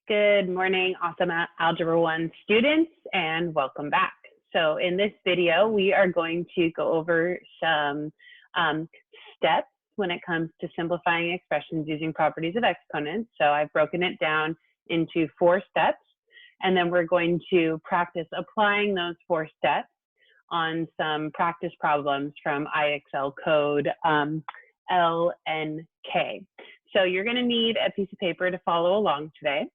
Good morning, awesome Algebra 1 students, and welcome back. So in this video, we are going to go over some steps when it comes to simplifying expressions using properties of exponents. So I've broken it down into 4 steps, and then we're going to practice applying those 4 steps on some practice problems from IXL code L and K. So you're going to need a piece of paper to follow along today.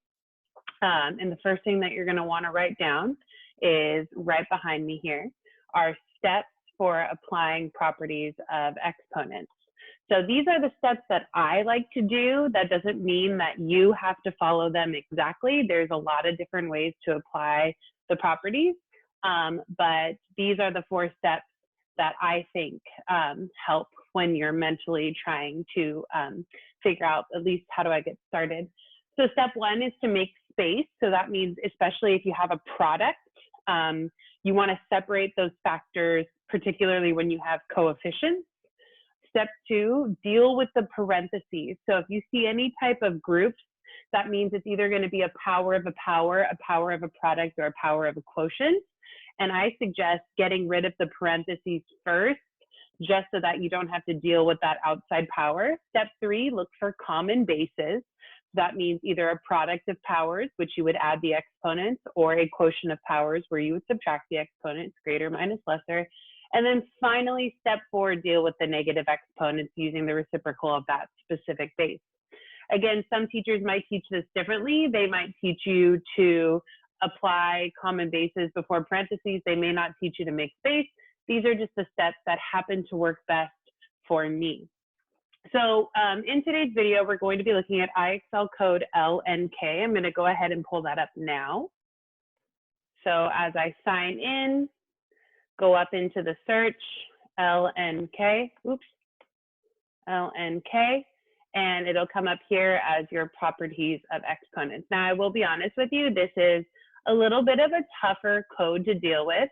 And the first thing that you're going to want to write down is right behind me here are steps for applying properties of exponents. So these are the steps that I like to do. That doesn't mean that you have to follow them exactly. There's a lot of different ways to apply the properties, but these are the 4 steps that I think help when you're mentally trying to figure out at least how do I get started. So step 1 is to make space. So that means, especially if you have a product, you want to separate those factors, particularly when you have coefficients. Step 2, deal with the parentheses. So if you see any type of groups, that means it's either going to be a power of a power of a product, or a power of a quotient. And I suggest getting rid of the parentheses first, just so that you don't have to deal with that outside power. Step 3, look for common bases. That means either a product of powers, which you would add the exponents, or a quotient of powers where you would subtract the exponents, greater minus lesser. And then finally, step 4, deal with the negative exponents using the reciprocal of that specific base. Again, some teachers might teach this differently. They might teach you to apply common bases before parentheses. They may not teach you to make space. These are just the steps that happen to work best for me. So in today's video, we're going to be looking at IXL code L and K. I'm going to go ahead and pull that up now. So as I sign in, go up into the search, L and K, L and K, and it'll come up here as your properties of exponents. Now, I will be honest with you, this is a little bit of a tougher code to deal with,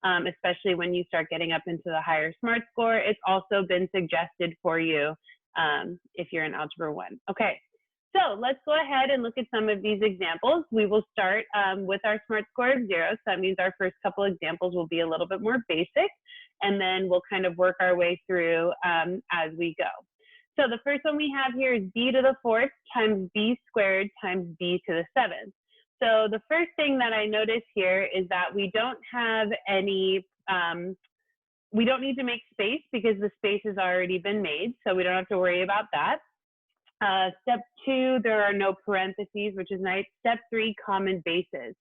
especially when you start getting up into the higher SMART score. It's also been suggested for you if you're in Algebra 1. Okay, so let's go ahead and look at some of these examples. We will start with our SMART score of 0. So that means our first couple examples will be a little bit more basic, and then we'll kind of work our way through as we go. So the first one we have here is b to the 4th times b squared times b to the 7th. So the first thing that I notice here is that we don't have any, we don't need to make space because the space has already been made, so we don't have to worry about that. Step 2, there are no parentheses, which is nice. Step 3, common bases.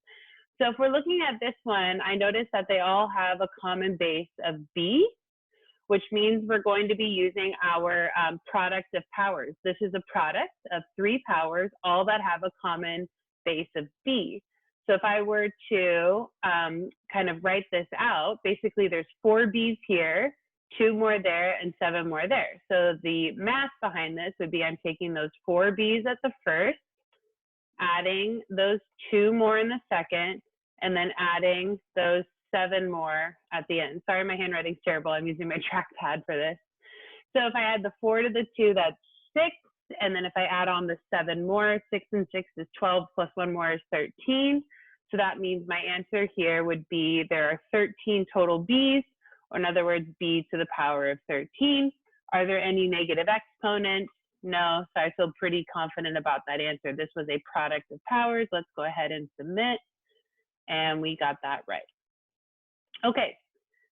So if we're looking at this one, I notice that they all have a common base of b, which means we're going to be using our product of powers. This is a product of 3 powers, all that have a common base of b. So if I were to kind of write this out, basically there's 4 b's here, 2 more there, and 7 more there. So the math behind this would be I'm taking those 4 b's at the first, adding those 2 more in the second, and then adding those 7 more at the end. Sorry, my handwriting's terrible. I'm using my trackpad for this. So if I add the 4 to the 2, that's 6. And then if I add on the 7 more, 6 and 6 is 12, plus 1 more is 13. So that means my answer here would be there are 13 total b's, or in other words, b to the power of 13. Are there any negative exponents? No, so I feel pretty confident about that answer. This was a product of powers. Let's go ahead and submit. And we got that right. Okay.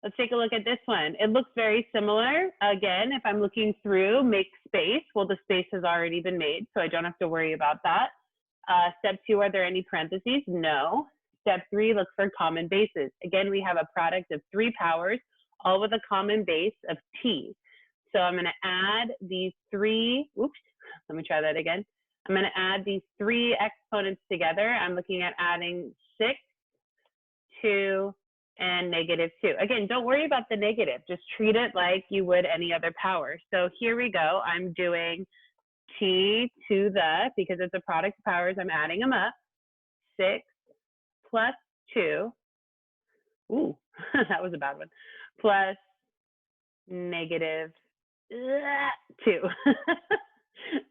Let's take a look at this one. It looks very similar. Again, if I'm looking through, make space. Well, the space has already been made, so I don't have to worry about that. Step 2, are there any parentheses? No. Step 3, look for common bases. Again, we have a product of 3 powers, all with a common base of t. So I'm going to add these 3, let me try that again. I'm going to add these 3 exponents together. I'm looking at adding 6, 2, and negative 2. Again, don't worry about the negative. Just treat it like you would any other power. So here we go. I'm doing t to the, because it's a product of powers, I'm adding them up. 6 plus 2. Ooh, that was a bad one. Plus negative 2.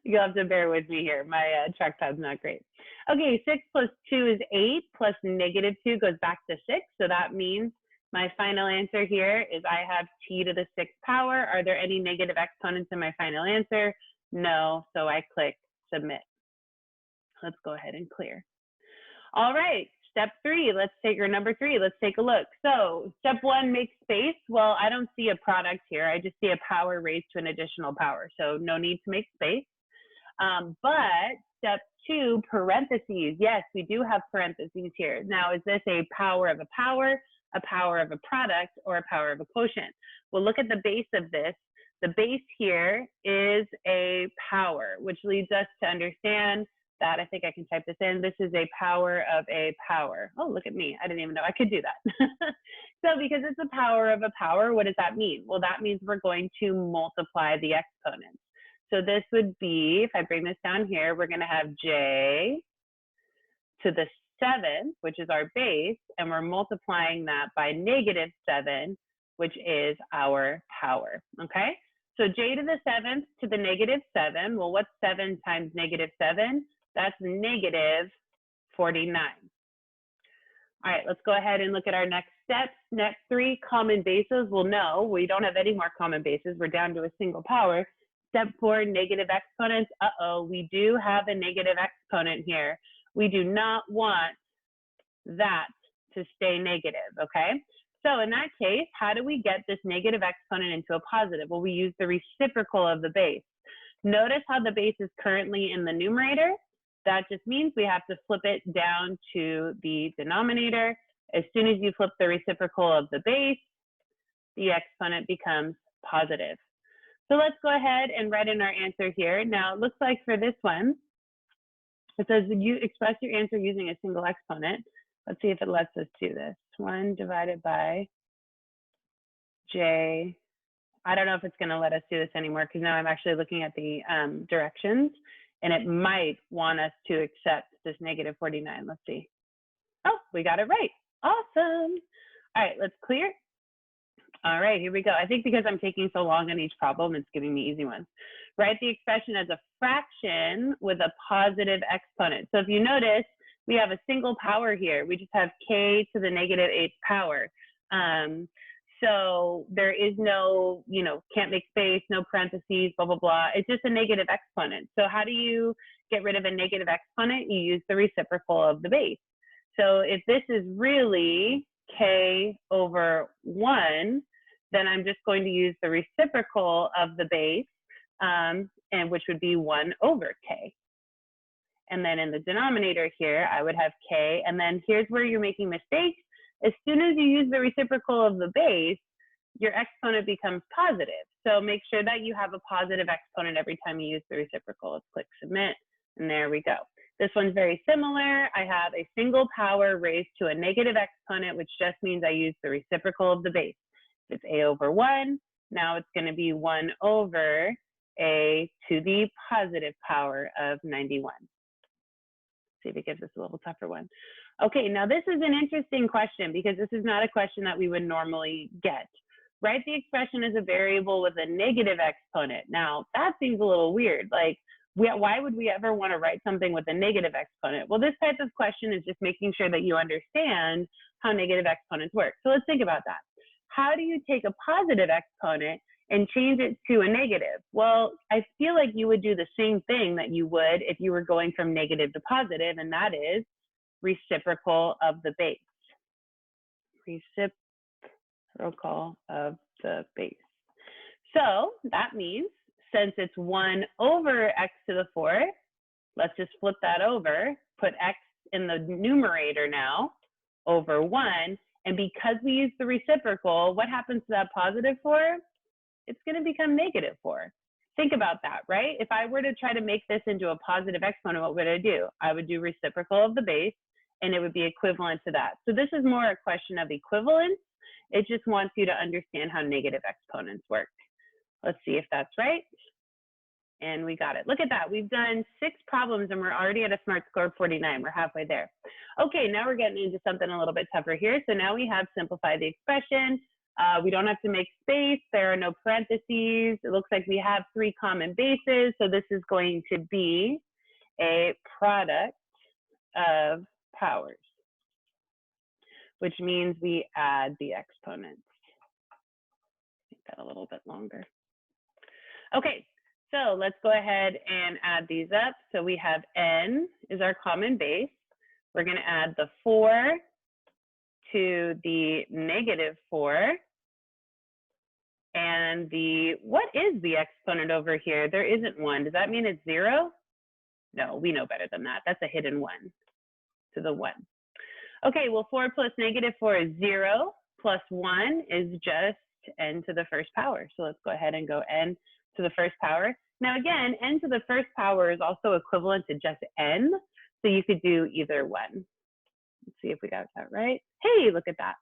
You'll have to bear with me here. My trackpad's not great. Okay, 6 plus 2 is 8, plus negative 2 goes back to 6. So that means my final answer here is I have t to the 6th power. Are there any negative exponents in my final answer? No, so I click submit. Let's go ahead and clear. All right, step 3, let's take, or number 3, let's take a look. So step 1, make space. Well, I don't see a product here. I just see a power raised to an additional power. So no need to make space. But step 2, parentheses. Yes, we do have parentheses here. Now, is this a power of a product, or a power of a quotient? Well, look at the base of this. The base here is a power, which leads us to understand that, I think I can type this in, this is a power of a power. Oh, look at me. I didn't even know I could do that. So because it's a power of a power, what does that mean? Well, that means we're going to multiply the exponents. So this would be, if I bring this down here, we're going to have j to the 7th, which is our base, and we're multiplying that by negative 7, which is our power, okay? So j to the 7th to the negative 7, well, what's 7 times negative 7? That's negative 49. All right, let's go ahead and look at our next steps. Next 3, common bases. Well, no, we don't have any more common bases. We're down to a single power. Step 4, negative exponents. Uh-oh, we do have a negative exponent here. We do not want that to stay negative, okay? So in that case, how do we get this negative exponent into a positive? Well, we use the reciprocal of the base. Notice how the base is currently in the numerator. That just means we have to flip it down to the denominator. As soon as you flip the reciprocal of the base, the exponent becomes positive. So let's go ahead and write in our answer here. Now, it looks like for this one, it says you express your answer using a single exponent. Let's see if it lets us do this. 1 divided by j. I don't know if it's going to let us do this anymore because now I'm actually looking at the directions, and it might want us to accept this negative 49. Let's see. Oh, we got it right. Awesome. All right, let's clear. All right, here we go. I think because I'm taking so long on each problem, it's giving me easy ones. Write the expression as a fraction with a positive exponent. So if you notice, we have a single power here. We just have k to the negative 8th power. So there is no, can't make space, no parentheses, blah, blah, blah. It's just a negative exponent. So how do you get rid of a negative exponent? You use the reciprocal of the base. So if this is really k over 1, then I'm just going to use the reciprocal of the base, and which would be 1 over k. And then in the denominator here, I would have k. And then here's where you're making mistakes. As soon as you use the reciprocal of the base, your exponent becomes positive. So make sure that you have a positive exponent every time you use the reciprocal. Let's click submit, and there we go. This one's very similar. I have a single power raised to a negative exponent, which just means I use the reciprocal of the base. If it's a over 1, now it's going to be 1 over a to the positive power of 91. See if it gives us a little tougher one. Okay, now this is an interesting question because this is not a question that we would normally get. Write the expression as a variable with a negative exponent. Now, that seems a little weird. Like, why would we ever want to write something with a negative exponent? Well, this type of question is just making sure that you understand how negative exponents work. So let's think about that. How do you take a positive exponent and change it to a negative? Well, I feel like you would do the same thing that you would if you were going from negative to positive, and that is reciprocal of the base. Reciprocal of the base. So that means since it's 1 over x to the 4th, let's just flip that over, put x in the numerator now, over 1, and because we use the reciprocal, what happens to that positive 4? It's going to become negative 4. Think about that, right? If I were to try to make this into a positive exponent, what would I do? I would do reciprocal of the base, and it would be equivalent to that. So this is more a question of equivalence. It just wants you to understand how negative exponents work. Let's see if that's right. And we got it. Look at that. We've done 6 problems, and we're already at a SMART score of 49. We're halfway there. Okay, now we're getting into something a little bit tougher here. So now we have simplify the expression. We don't have to make space. There are no parentheses. It looks like we have 3 common bases. So this is going to be a product of powers, which means we add the exponents. Make that a little bit longer. Okay, so let's go ahead and add these up. So we have n is our common base. We're going to add the 4 to the -4. And what is the exponent over here? There isn't one. Does that mean it's 0? No, we know better than that. That's a hidden 1 to the 1. Okay, well, 4 plus -4 is 0, plus 1 is just n to the first power. So let's go ahead and go n to the first power. Now again, n to the first power is also equivalent to just n, so you could do either one. Let's see if we got that right. Hey, look at that.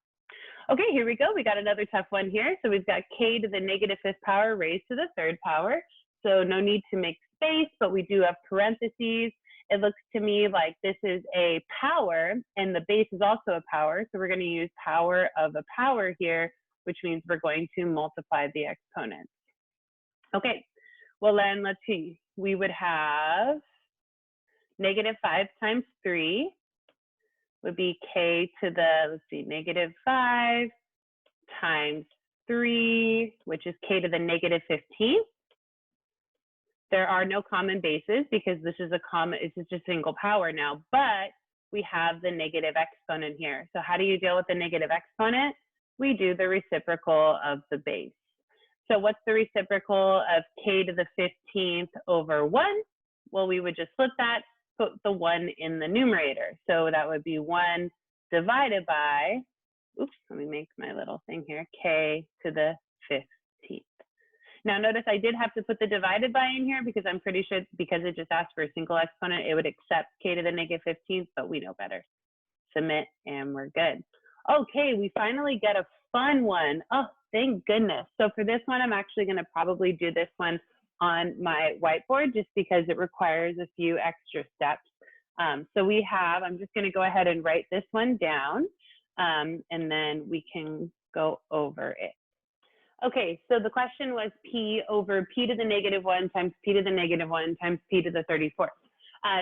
Okay, here we go. We got another tough one here. So we've got k to the -5th power raised to the 3rd power. So no need to make space, but we do have parentheses. It looks to me like this is a power, and the base is also a power. So we're going to use power of a power here, which means we're going to multiply the exponents. Okay, well then let's see. We would have -5 times 3 would be k to the, let's see, -5 times 3, which is k to the -15th. There are no common bases because this is it's just a single power now, but we have the negative exponent here. So how do you deal with the negative exponent? We do the reciprocal of the base. So what's the reciprocal of k to the 15th over 1? Well, we would just flip that, put the 1 in the numerator. So that would be 1 divided by, oops, let me make my little thing here, k to the 15th. Now notice I did have to put the divided by in here because I'm pretty sure because it just asked for a single exponent, it would accept k to the -15th, but we know better. Submit and we're good. Okay, we finally get a fun one. Oh, thank goodness. So for this one, I'm actually going to probably do this one on my whiteboard just because it requires a few extra steps. So we have, I'm just going to go ahead and write this one down, and then we can go over it. Okay, so the question was p over p to the -1 times p to the -1 times p to the 34th.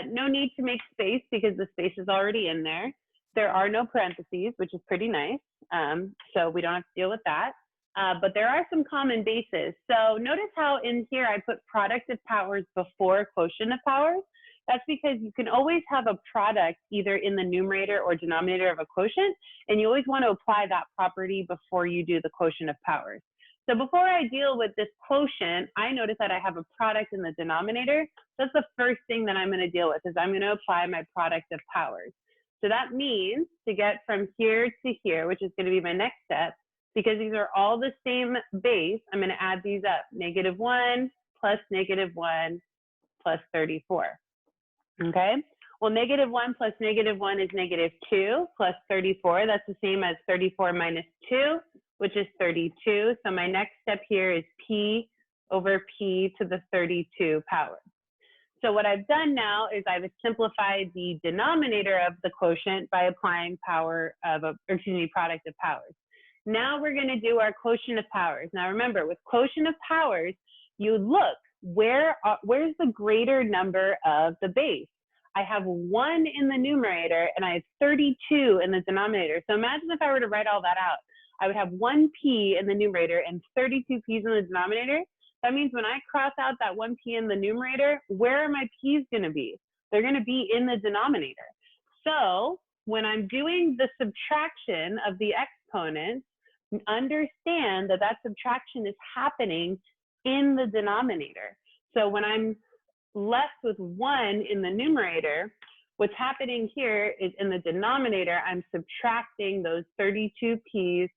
No need to make space because the space is already in there. There are no parentheses, which is pretty nice. So we don't have to deal with that. But there are some common bases. So notice how in here I put product of powers before quotient of powers. That's because you can always have a product either in the numerator or denominator of a quotient, and you always want to apply that property before you do the quotient of powers. So before I deal with this quotient, I notice that I have a product in the denominator. That's the first thing that I'm going to deal with, is I'm going to apply my product of powers. So that means to get from here to here, which is going to be my next step, because these are all the same base, I'm going to add these up. -1 plus -1 plus 34. Okay? Well, -1 plus -1 is -2 plus 34. That's the same as 34 minus 2, which is 32. So my next step here is p over p to the 32 power. So what I've done now is I've simplified the denominator of the quotient by applying product of powers. Now we're going to do our quotient of powers. Now remember, with quotient of powers, you look, where's the greater number of the base? I have 1 in the numerator and I have 32 in the denominator. So imagine if I were to write all that out. I would have 1 p in the numerator and 32 p's in the denominator. That means when I cross out that 1 p in the numerator, where are my p's going to be? They're going to be in the denominator. So when I'm doing the subtraction of the exponents, understand that that subtraction is happening in the denominator. So when I'm left with 1 in the numerator, what's happening here is in the denominator, I'm subtracting those 32 p's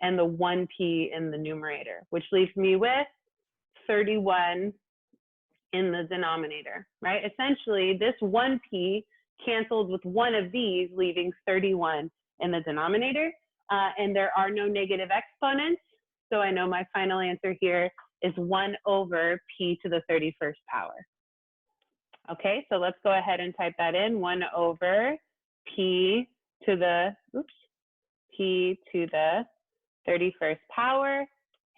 and the 1 p in the numerator, which leaves me with 31 in the denominator, right? Essentially, this 1 p canceled with one of these, leaving 31 in the denominator. And there are no negative exponents. So I know my final answer here is 1 over p to the 31st power. Okay, so let's go ahead and type that in. 1 over p to the, p to the 31st power,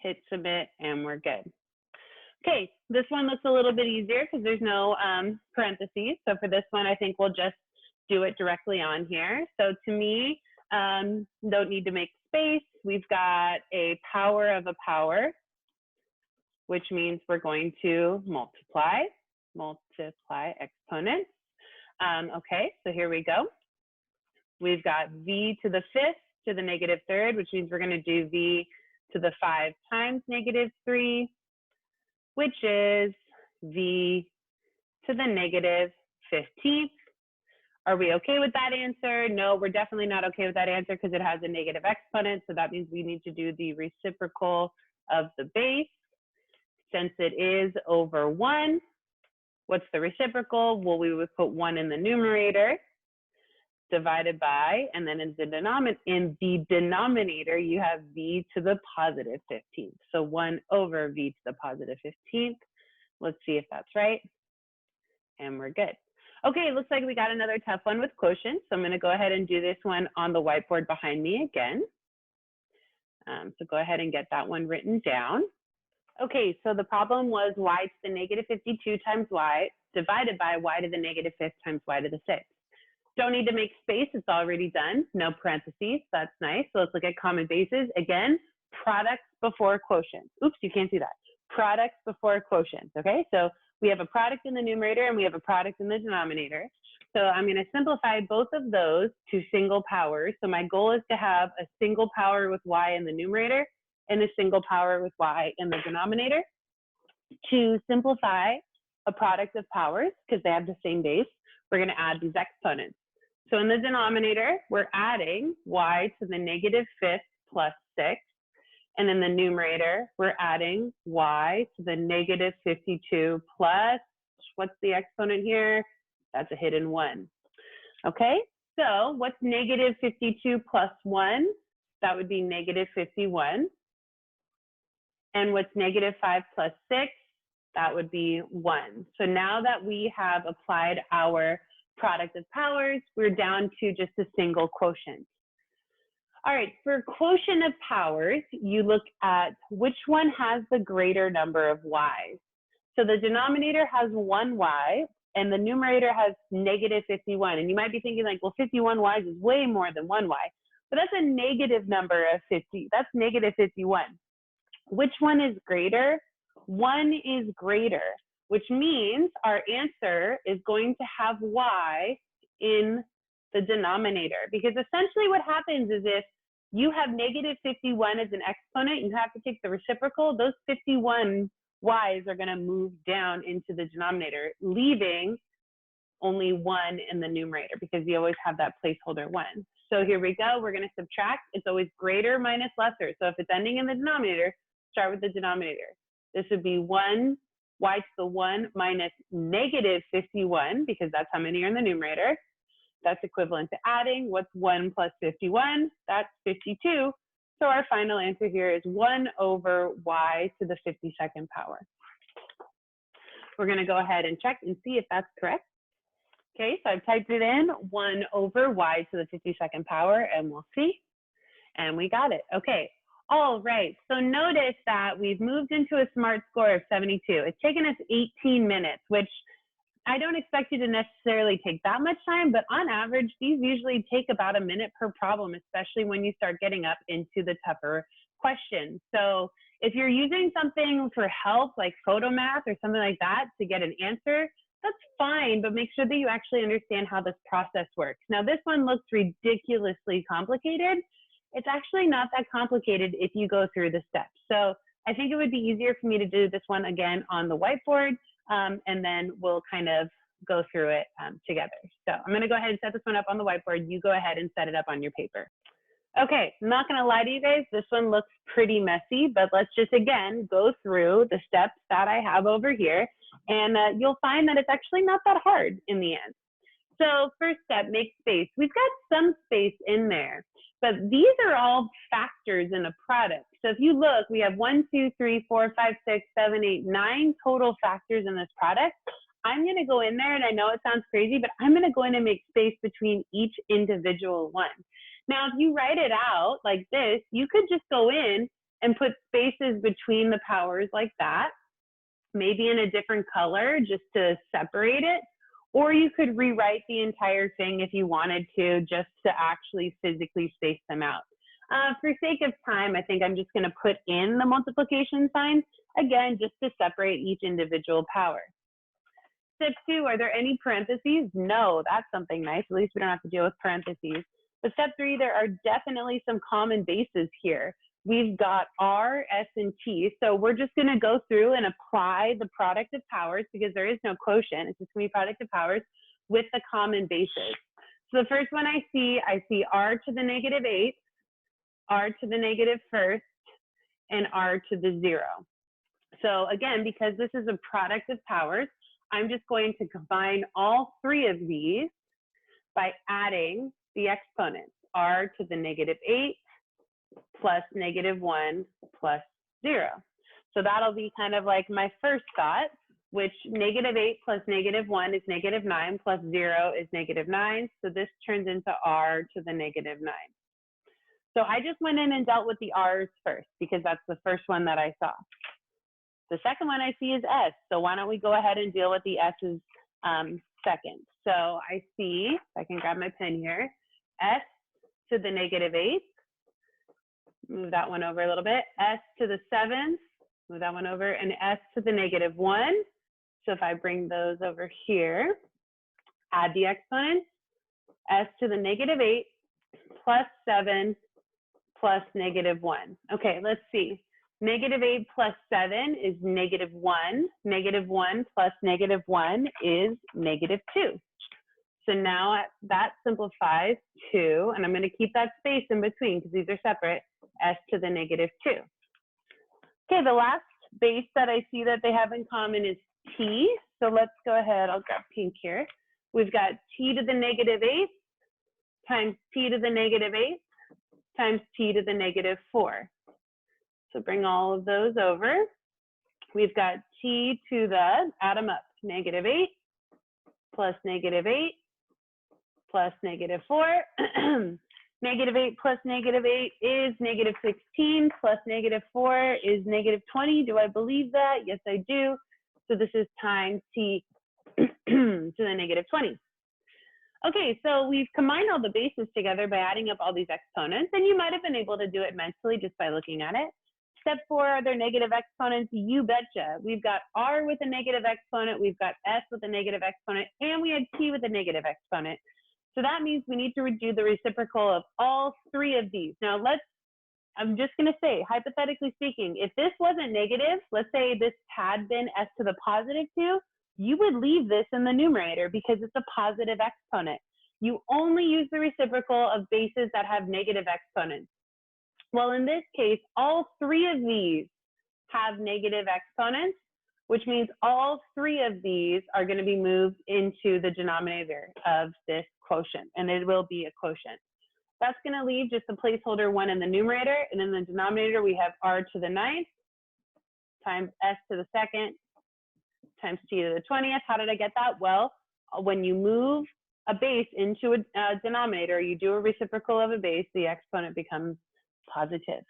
hit submit, and we're good. Okay, this one looks a little bit easier because there's no parentheses. So for this one, I think we'll just do it directly on here. So to me, don't need to make space. We've got a power of a power, which means we're going to multiply exponents. Okay, so here we go. We've got v to the 5th to the negative 3rd, which means we're going to do v to the 5 times negative 3, which is v to the negative 15th. Are we okay with that answer? No, we're definitely not okay with that answer because it has a negative exponent. So that means we need to do the reciprocal of the base. Since it is over 1, what's the reciprocal? Well, we would put 1 in the numerator, divided by, and then in the denominator, you have v to the positive 15th. So 1 over v to the positive 15th. Let's see if that's right. And we're good. Okay, looks like we got another tough one with quotients. So I'm going to go ahead and do this one on the whiteboard behind me again. So go ahead and get that one written down. Okay, so the problem was y to the negative 52 times y divided by y to the negative 5th times y to the 6th. Don't need to make space, it's already done. No parentheses, that's nice. So let's look at common bases. Again, products before quotients. Oops, you can't see that. Products before quotients, okay? So we have a product in the numerator and we have a product in the denominator. So I'm going to simplify both of those to single powers. So my goal is to have a single power with y in the numerator and a single power with y in the denominator. To simplify a product of powers, because they have the same base, we're going to add these exponents. So in the denominator, we're adding y to the negative 5th plus 6. And in the numerator, we're adding y to the negative 52 plus, what's the exponent here? That's a hidden 1. Okay, so what's negative 52 plus 1? That would be negative 51. And what's negative 5 plus 6? That would be 1. So now that we have applied our product of powers, we're down to just a single quotient. All right, for quotient of powers, you look at which one has the greater number of y's. So the denominator has 1 y and the numerator has negative 51. And you might be thinking like, well, 51 y's is way more than 1 y, but that's a negative number of 50. That's negative 51. Which one is greater? 1 is greater, which means our answer is going to have y in the denominator, because essentially what happens is if you have negative 51 as an exponent, you have to take the reciprocal. Those 51 y's are going to move down into the denominator, leaving only 1 in the numerator because you always have that placeholder 1. So here we go. We're going to subtract. It's always greater minus lesser. So if it's ending in the denominator, start with the denominator. This would be 1 y to the 1 minus negative 51, because that's how many are in the numerator. That's equivalent to adding. What's 1 plus 51? That's 52. So our final answer here is 1 over y to the 52nd power. We're going to go ahead and check and see if that's correct. Okay, so I've typed it in, 1 over y to the 52nd power, and we'll see. And we got it. Okay. All right, so notice that we've moved into a SMART score of 72. It's taken us 18 minutes, which I don't expect you to necessarily take that much time, but on average, these usually take about a minute per problem, especially when you start getting up into the tougher questions. So if you're using something for help, like PhotoMath or something like that to get an answer, that's fine, but make sure that you actually understand how this process works. Now, this one looks ridiculously complicated. It's actually not that complicated if you go through the steps. So I think it would be easier for me to do this one again on the whiteboard, and then we'll kind of go through it together. So I'm going to go ahead and set this one up on the whiteboard. You go ahead and set it up on your paper. Okay, I'm not going to lie to you guys. This one looks pretty messy, but let's just, again, go through the steps that I have over here, and you'll find that it's actually not that hard in the end. So first step, make space. We've got some space in there, but these are all factors in a product. So if you look, we have 1, 2, 3, 4, 5, 6, 7, 8, 9 total factors in this product. I'm going to go in there, and I know it sounds crazy, but I'm going to go in and make space between each individual one. Now, if you write it out like this, you could just go in and put spaces between the powers like that, maybe in a different color just to separate it. or you could rewrite the entire thing if you wanted to, just to actually physically space them out. For sake of time, I think I'm just going to put in the multiplication sign, again, just to separate each individual power. Step 2, are there any parentheses? No, that's something nice. At least we don't have to deal with parentheses. But step 3, there are definitely some common bases here. We've got R, S, and T. So we're just going to go through and apply the product of powers because there is no quotient. It's just going to be product of powers with the common bases. So the first one I see R to the -8, R to the -1st, and R to the 0. So again, because this is a product of powers, I'm just going to combine all 3 of these by adding the exponents. R to the -8 plus -1 plus 0. So that'll be kind of like my first thought, which -8 plus -1 is -9 plus 0 is -9. So this turns into R to the -9. So I just went in and dealt with the R's first because that's the first one that I saw. The second one I see is S. So why don't we go ahead and deal with the S's second. So I see, if I can grab my pen here, S to the -8. Move that one over a little bit. S to the 7th, move that one over, and S to the -1. So if I bring those over here, add the exponents, S to the -8 plus 7 plus -1. Okay, let's see. -8 plus 7 is -1. -1 plus -1 is -2. So now that simplifies to, and I'm going to keep that space in between because these are separate, S to the -2. Okay, the last base that I see that they have in common is T. So let's go ahead, I'll grab pink here. We've got T to the -8 times T to the -8 times T to the -4. So bring all of those over. We've got T to the, add them up, -8 plus -8 plus -4. -8 plus -8 is -16 plus -4 is -20. Do I believe that? Yes, I do. So this is times T to the -20. Okay, so we've combined all the bases together by adding up all these exponents, and you might have been able to do it mentally just by looking at it. Step 4, are there negative exponents? You betcha. We've got R with a negative exponent, we've got S with a negative exponent, and we had T with a negative exponent. So that means we need to do the reciprocal of all 3 of these. Now I'm just gonna say, hypothetically speaking, if this wasn't negative, let's say this had been S to the +2, you would leave this in the numerator because it's a positive exponent. You only use the reciprocal of bases that have negative exponents. Well, in this case, all 3 of these have negative exponents, which means all 3 of these are going to be moved into the denominator of this quotient, and it will be a quotient. That's going to leave just a placeholder 1 in the numerator, and in the denominator we have R to the 9th times S to the 2nd times T to the 20th. How did I get that? Well, when you move a base into a denominator, you do a reciprocal of a base, the exponent becomes positive.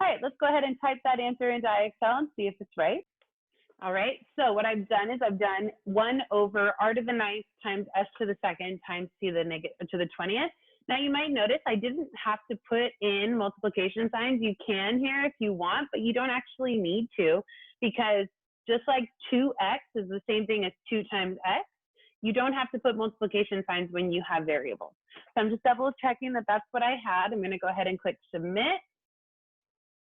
All right, let's go ahead and type that answer into IXL and see if it's right. All right, so what I've done is I've done 1 over R to the 9th times S to the 2nd times T to the 20th. Now you might notice I didn't have to put in multiplication signs. You can here if you want, but you don't actually need to, because just like 2x is the same thing as 2 times x, you don't have to put multiplication signs when you have variables. So I'm just double checking that that's what I had. I'm going to go ahead and click submit.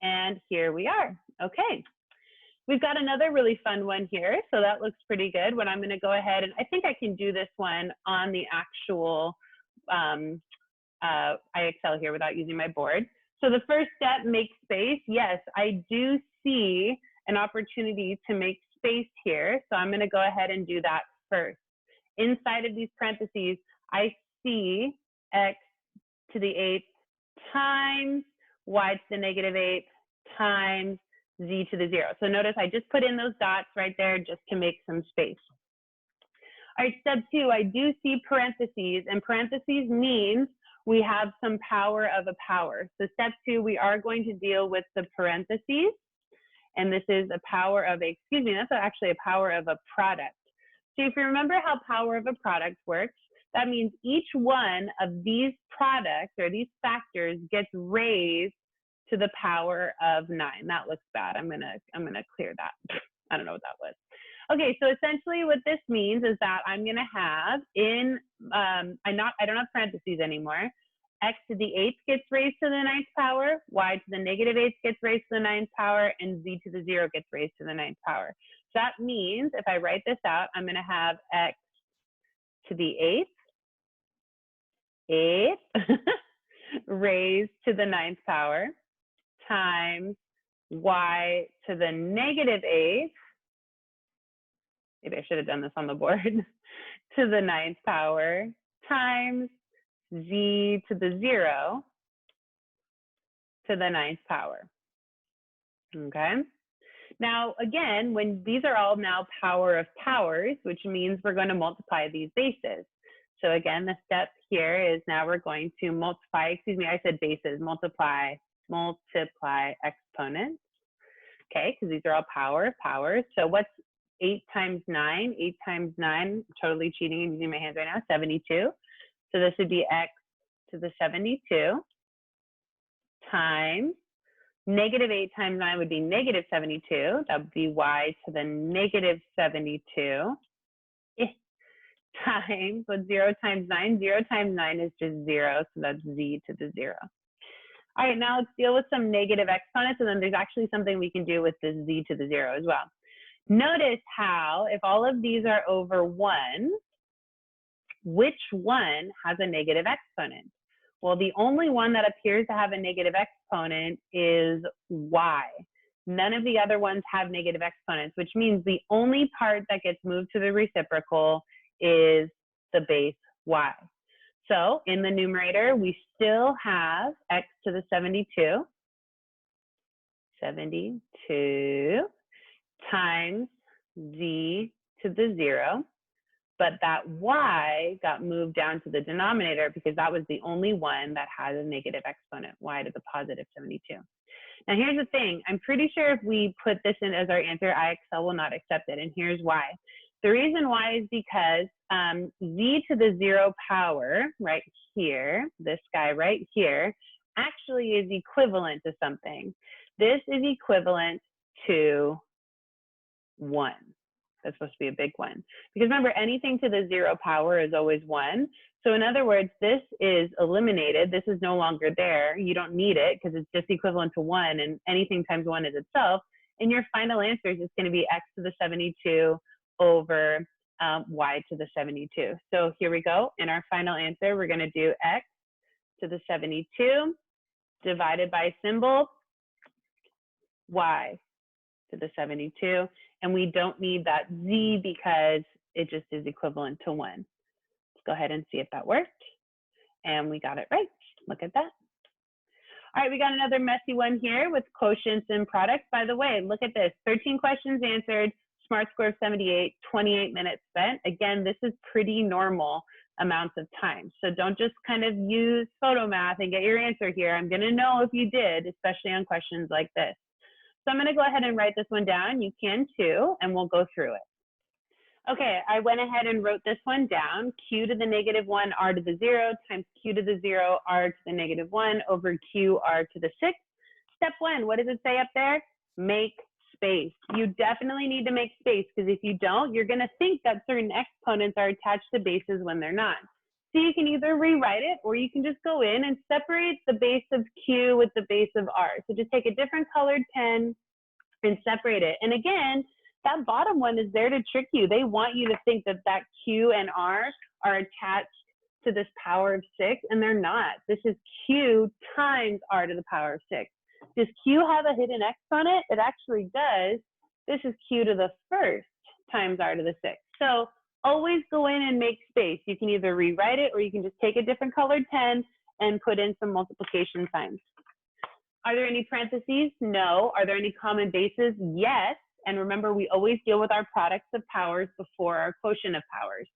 And here we are. Okay. We've got another really fun one here. So that looks pretty good. What I'm going to go ahead and I think I can do this one on the actual IXL here without using my board. So the first step, make space. Yes, I do see an opportunity to make space here. So I'm going to go ahead and do that first. Inside of these parentheses, I see x to the 8th times y to the -8 times z to the 0. So notice I just put in those dots right there just to make some space. All right, step 2, I do see parentheses, and parentheses means we have some power of a power. So step 2, we are going to deal with the parentheses, and this is a power of a, excuse me, that's actually a power of a product. So if you remember how power of a product works, that means each one of these products or these factors gets raised to the power of 9. That looks bad. I'm gonna clear that. I don't know what that was. Okay, so essentially what this means is that I'm gonna have in, I don't have parentheses anymore. X to the 8th gets raised to the 9th power, y to the negative 8th gets raised to the 9th power, and z to the 0 gets raised to the 9th power. So that means if I write this out, I'm gonna have x to the 8th raised to the 9th power times y to the negative 8th, maybe I should have done this on the board, to the 9th power times z to the 0 to the 9th power. Okay. Now, again, when these are all now power of powers, which means we're going to multiply these bases. So again, the step here is now we're going to multiply, excuse me, I said bases, multiply exponents. Okay, because these are all power of powers. So what's 8 times 9? 8 times 9, totally cheating and using my hands right now, 72. So this would be x to the 72 times negative 8 times 9 would be negative 72. That would be y to the negative 72 times, what 0 times 9? 0 times 9 is just 0, so that's z to the 0. All right, now let's deal with some negative exponents, and then there's actually something we can do with this z to the 0 as well. Notice how if all of these are over 1, which one has a negative exponent? Well, the only one that appears to have a negative exponent is y. None of the other ones have negative exponents, which means the only part that gets moved to the reciprocal is the base y. So in the numerator, we still have x to the 72 times z to the 0. But that y got moved down to the denominator because that was the only one that had a negative exponent, y to the positive 72. Now here's the thing, I'm pretty sure if we put this in as our answer, IXL will not accept it, and here's why. The reason why is because z to the 0 power right here, this guy right here, actually is equivalent to something. This is equivalent to 1. That's supposed to be a big one. Because remember, anything to the 0 power is always 1. So in other words, this is eliminated. This is no longer there. You don't need it because it's just equivalent to 1, and anything times 1 is itself. And your final answer is just going to be x to the 72 over y to the 72. So here we go. In our final answer, we're going to do x to the 72 divided by symbol y to the 72. And we don't need that z because it just is equivalent to 1. Let's go ahead and see if that worked. And we got it right. Look at that. All right, we got another messy one here with quotients and products. By the way, look at this. 13 questions answered, SMART score of 78, 28 minutes spent. Again, this is pretty normal amounts of time. So don't just kind of use photo math and get your answer here. I'm going to know if you did, especially on questions like this. So I'm going to go ahead and write this one down. You can too, and we'll go through it. Okay, I went ahead and wrote this one down. Q to the negative 1, r to the 0 times q to the 0, r to the negative 1 over q, r to the 6. Step 1, what does it say up there? Make space. You definitely need to make space because if you don't, you're going to think that certain exponents are attached to bases when they're not. So you can either rewrite it or you can just go in and separate the base of q with the base of r. So just take a different colored pen and separate it. And again, that bottom one is there to trick you. They want you to think that that q and r are attached to this power of 6, and they're not. This is q times r to the power of 6. Does q have a hidden exponent? It actually does. This is q to the 1st times r to the 6th. So always go in and make space. You can either rewrite it or you can just take a different colored pen and put in some multiplication signs. Are there any parentheses? No. Are there any common bases? Yes. And remember, we always deal with our products of powers before our quotient of powers.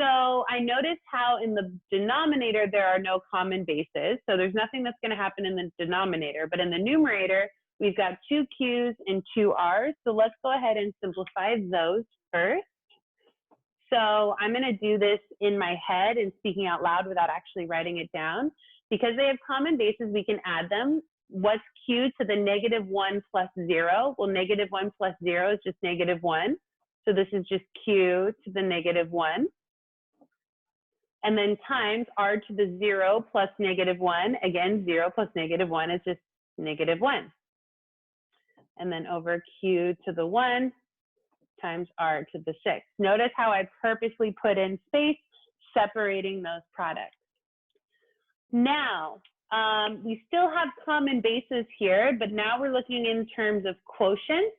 So I noticed how in the denominator there are no common bases. So there's nothing that's going to happen in the denominator. But in the numerator, we've got 2 q's and 2 r's. So let's go ahead and simplify those first. So I'm going to do this in my head and speaking out loud without actually writing it down. Because they have common bases, we can add them. What's q to the -1 plus 0? Well, -1 plus 0 is just -1. So this is just q to the -1. And then times r to the 0 plus -1. Again, 0 plus -1 is just -1. And then over q to the 1 times r to the 6. Notice how I purposely put in space, separating those products. Now, we still have common bases here, but now we're looking in terms of quotients.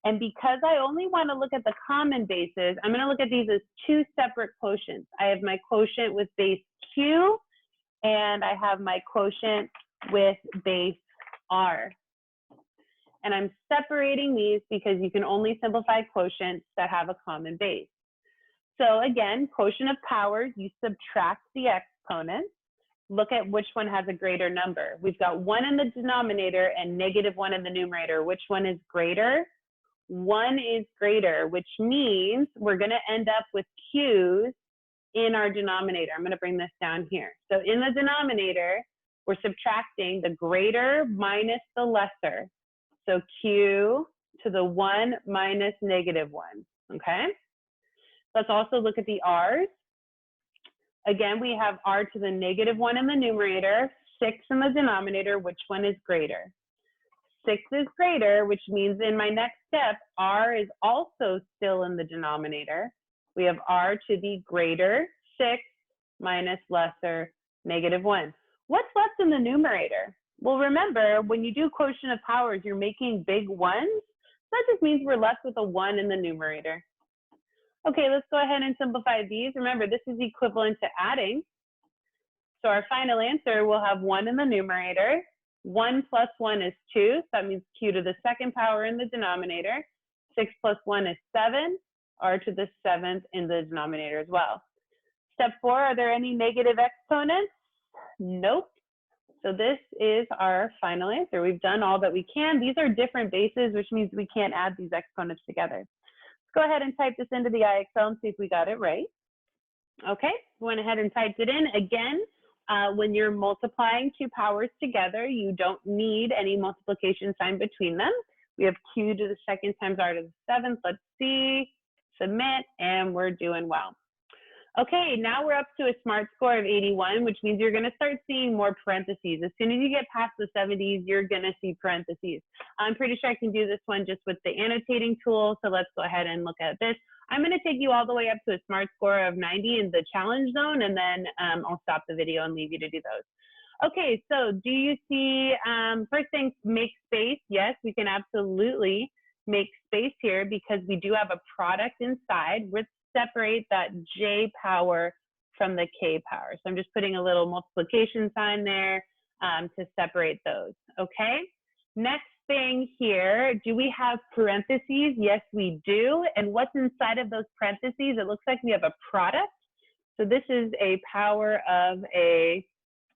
And because I only want to look at the common bases, I'm going to look at these as two separate quotients. I have my quotient with base q, and I have my quotient with base r. And I'm separating these because you can only simplify quotients that have a common base. So again, quotient of powers, you subtract the exponents. Look at which one has a greater number. We've got 1 in the denominator and -1 in the numerator. Which one is greater? 1 is greater, which means we're going to end up with q's in our denominator. I'm going to bring this down here. So in the denominator, we're subtracting the greater minus the lesser. So q to the 1 minus -1, okay? Let's also look at the r's. Again, we have r to the -1 in the numerator, 6 in the denominator. Which one is greater? 6 is greater, which means in my next step, r is also still in the denominator. We have r to the greater 6 minus lesser -1. What's left in the numerator? Well, remember, when you do quotient of powers, you're making big ones. That just means we're left with a 1 in the numerator. Okay, let's go ahead and simplify these. Remember, this is equivalent to adding. So our final answer will have 1 in the numerator. 1 plus 1 is 2, so that means q to the 2nd power in the denominator. 6 plus 1 is 7, r to the 7th in the denominator as well. Step 4, are there any negative exponents? Nope. So this is our final answer. We've done all that we can. These are different bases, which means we can't add these exponents together. Let's go ahead and type this into the IXL and see if we got it right. Okay, went ahead and typed it in. Again, when you're multiplying two powers together, you don't need any multiplication sign between them. We have q to the 2nd times r to the 7th. Let's see, submit, and we're doing well. Okay, now we're up to a SMART score of 81, which means you're going to start seeing more parentheses. As soon as you get past the 70s, you're going to see parentheses. I'm pretty sure I can do this one just with the annotating tool, so let's go ahead and look at this. I'm going to take you all the way up to a SMART score of 90 in the challenge zone, and then I'll stop the video and leave you to do those. Okay, so do you see, first thing, make space. Yes, we can absolutely make space here because we do have a product inside. Let's separate that j power from the k power. So I'm just putting a little multiplication sign there to separate those, okay? Next thing here, do we have parentheses? Yes, we do. And what's inside of those parentheses? It looks like we have a product. So this is a power of a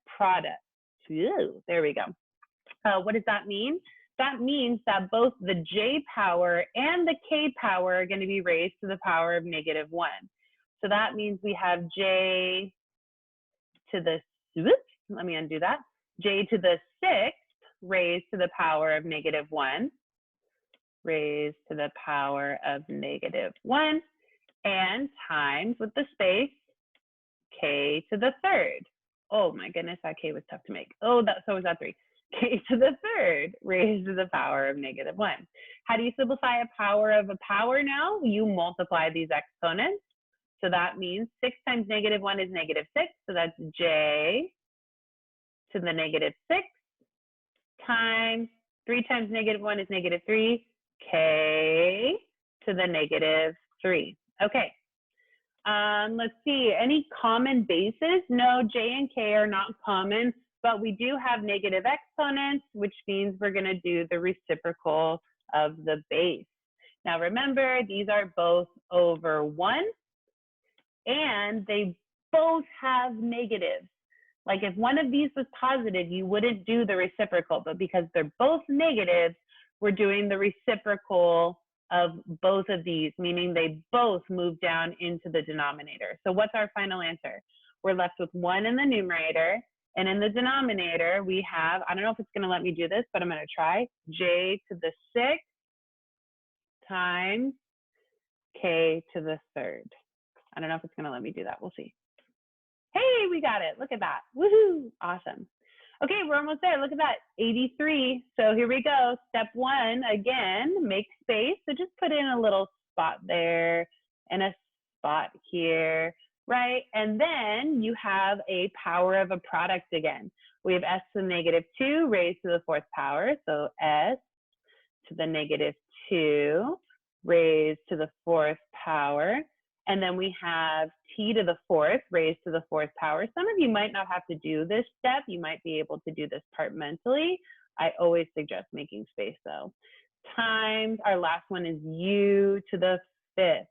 product. Ooh, there we go. What does that mean? That means that both the j power and the k power are going to be raised to the power of -1. So that means we have j to the, oops, let me undo that, j to the 6th raised to the power of -1, raised to the power of -1, and times with the space k to the 3rd. Oh my goodness, that k was tough to make. Oh, so was that 3. K to the 3rd raised to the power of -1. How do you simplify a power of a power now? You multiply these exponents. So that means 6 times -1 is -6. So that's j to the -6 times 3 times -1 is -3, k to the -3. Okay. Let's see, any common bases? No, j and k are not common. But we do have negative exponents, which means we're going to do the reciprocal of the base. Now remember, these are both over 1, and they both have negatives. Like if one of these was positive, you wouldn't do the reciprocal, but because they're both negatives, we're doing the reciprocal of both of these, meaning they both move down into the denominator. So what's our final answer? We're left with 1 in the numerator, and in the denominator, we have, I don't know if it's going to let me do this, but I'm going to try, j to the 6th times k to the 3rd. I don't know if it's going to let me do that. We'll see. Hey, we got it. Look at that. Woohoo. Awesome. Okay, we're almost there. Look at that, 83. So here we go. Step 1, again, make space. So just put in a little spot there and a spot here, right? And then you have a power of a product again. We have s to the negative 2 raised to the 4th power. So s to the negative 2 raised to the 4th power. And then we have t to the 4th raised to the 4th power. Some of you might not have to do this step. You might be able to do this part mentally. I always suggest making space though. Times, our last one is u to the 5th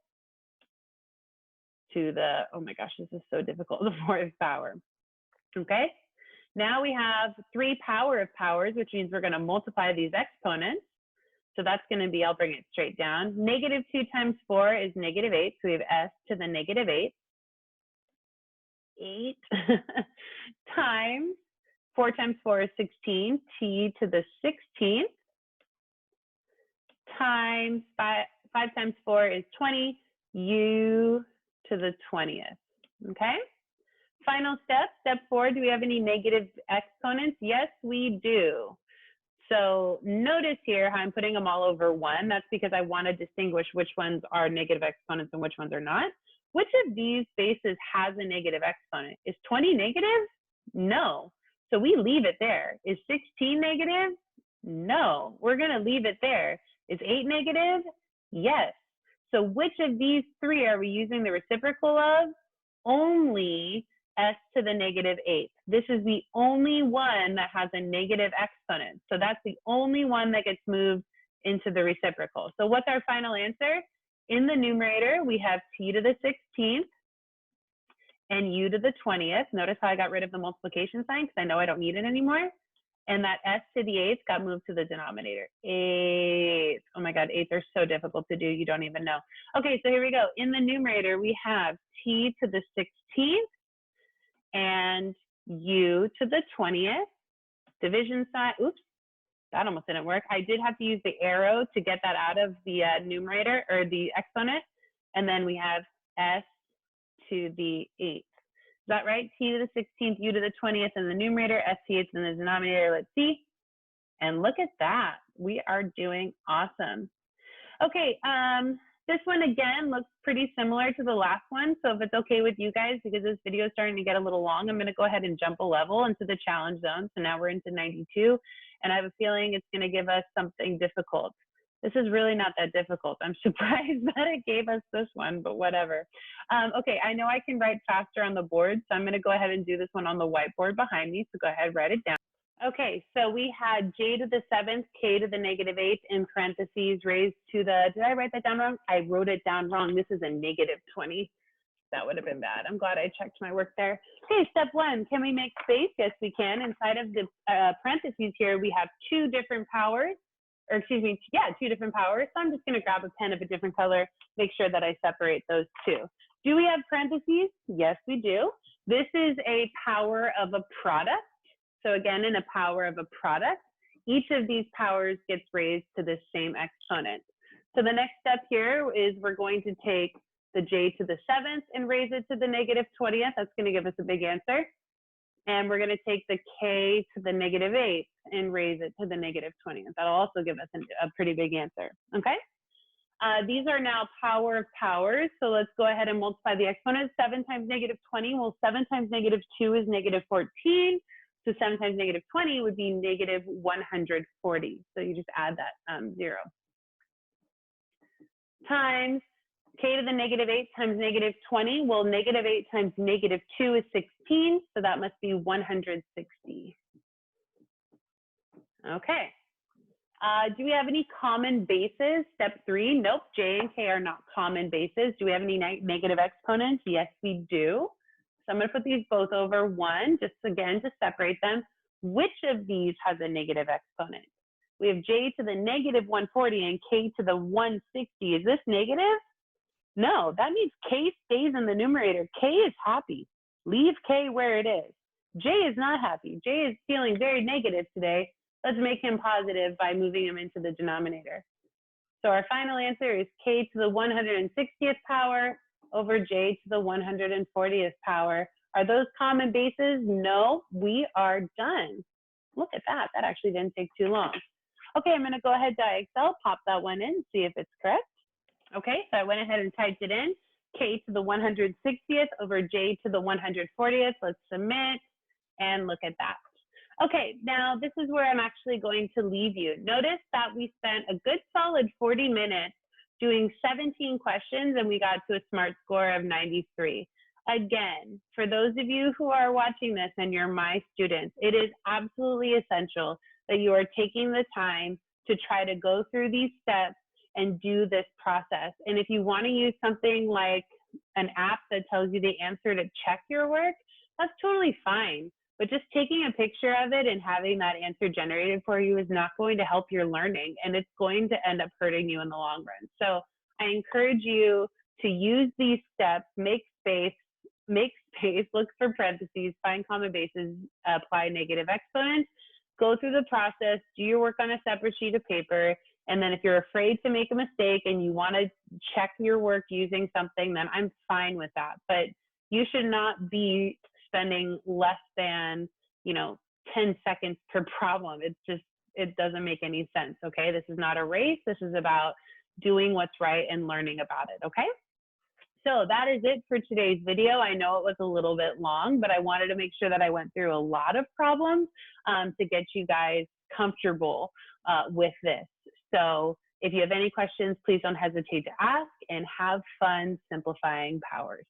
to the, oh my gosh, this is so difficult, the 4th power. Okay, now we have 3 power of powers, which means we're going to multiply these exponents. So that's going to be, I'll bring it straight down. Negative 2 times 4 is negative 8. So we have s to the negative 8. 8 times 4 times 4 is 16. T to the 16th times 5 times 4 is 20. U to the 20th. Okay. Final step, step 4. Do we have any negative exponents? Yes, we do. So notice here how I'm putting them all over 1. That's because I want to distinguish which ones are negative exponents and which ones are not. Which of these bases has a negative exponent? Is 20 negative? No. So we leave it there. Is 16 negative? No. We're going to leave it there. Is 8 negative? Yes. So which of these 3 are we using the reciprocal of? Only s to the negative 8th. This is the only one that has a negative exponent. So that's the only one that gets moved into the reciprocal. So what's our final answer? In the numerator, we have t to the 16th and u to the 20th. Notice how I got rid of the multiplication sign because I know I don't need it anymore. And that s to the 8th got moved to the denominator. 8. Oh my God, 8s are so difficult to do. You don't even know. Okay, so here we go. In the numerator, we have t to the 16th and u to the 20th. Division sign, oops, that almost didn't work. I did have to use the arrow to get that out of the numerator or the exponent. And then we have s to the 8th. Is that right? T to the 16th, u to the 20th in the numerator, s to the 8th in the denominator. Let's see. And look at that. We are doing awesome. Okay, this one again looks pretty similar to the last one. So if it's okay with you guys, because this video is starting to get a little long, I'm going to go ahead and jump a level into the challenge zone. So now we're into 92, and I have a feeling it's going to give us something difficult. This is really not that difficult. I'm surprised that it gave us this one, but whatever. Okay, I know I can write faster on the board, so I'm going to go ahead and do this one on the whiteboard behind me. So go ahead, write it down. Okay, so we had j to the 7th, k to the negative 8th in parentheses raised to the, did I write that down wrong? I wrote it down wrong. This is a negative 20. That would have been bad. I'm glad I checked my work there. Okay, step 1, can we make space? Yes, we can. Inside of the parentheses here, we have 2 different powers, or excuse me, yeah, 2 different powers. So I'm just gonna grab a pen of a different color, make sure that I separate those 2. Do we have parentheses? Yes, we do. This is a power of a product. So again, in a power of a product, each of these powers gets raised to the same exponent. So the next step here is we're going to take the j to the 7th and raise it to the negative 20th. That's going to give us a big answer. And we're going to take the k to the negative 8th and raise it to the negative 20th. That'll also give us a pretty big answer. Okay. These are now power of powers. So let's go ahead and multiply the exponents. 7 times negative 20. Well, 7 times negative 2 is negative 14. So 7 times negative 20 would be negative 140. So you just add that 0. Times k to the negative 8 times negative 20. Well, negative 8 times negative 2 is 16. So that must be 160. Okay. Do we have any common bases? Step 3, nope, j and k are not common bases. Do we have any negative exponents? Yes, we do. So I'm going to put these both over 1, just again to separate them. Which of these has a negative exponent? We have j to the negative 140 and k to the 160. Is this negative? No, that means k stays in the numerator. K is happy. Leave k where it is. J is not happy. J is feeling very negative today. Let's make him positive by moving him into the denominator. So our final answer is k to the 160th power over j to the 140th power. Are those common bases? No, we are done. Look at that. That actually didn't take too long. Okay, I'm going to go ahead to Excel, pop that one in, see if it's correct. Okay, so I went ahead and typed it in. K to the 160th over j to the 140th. Let's submit and look at that. Okay, now this is where I'm actually going to leave you. Notice that we spent a good solid 40 minutes doing 17 questions and we got to a SMART score of 93. Again, for those of you who are watching this and you're my students, it is absolutely essential that you are taking the time to try to go through these steps and do this process. And if you want to use something like an app that tells you the answer to check your work, that's totally fine. But just taking a picture of it and having that answer generated for you is not going to help your learning, and it's going to end up hurting you in the long run. So I encourage you to use these steps, make space, look for parentheses, find common bases, apply negative exponents, go through the process, do your work on a separate sheet of paper, and then if you're afraid to make a mistake and you want to check your work using something, then I'm fine with that. But you should not be spending less than, 10 seconds per problem. It doesn't make any sense, okay? This is not a race. This is about doing what's right and learning about it, okay? So that is it for today's video. I know it was a little bit long, but I wanted to make sure that I went through a lot of problems to get you guys comfortable with this. So if you have any questions, please don't hesitate to ask, and have fun simplifying powers.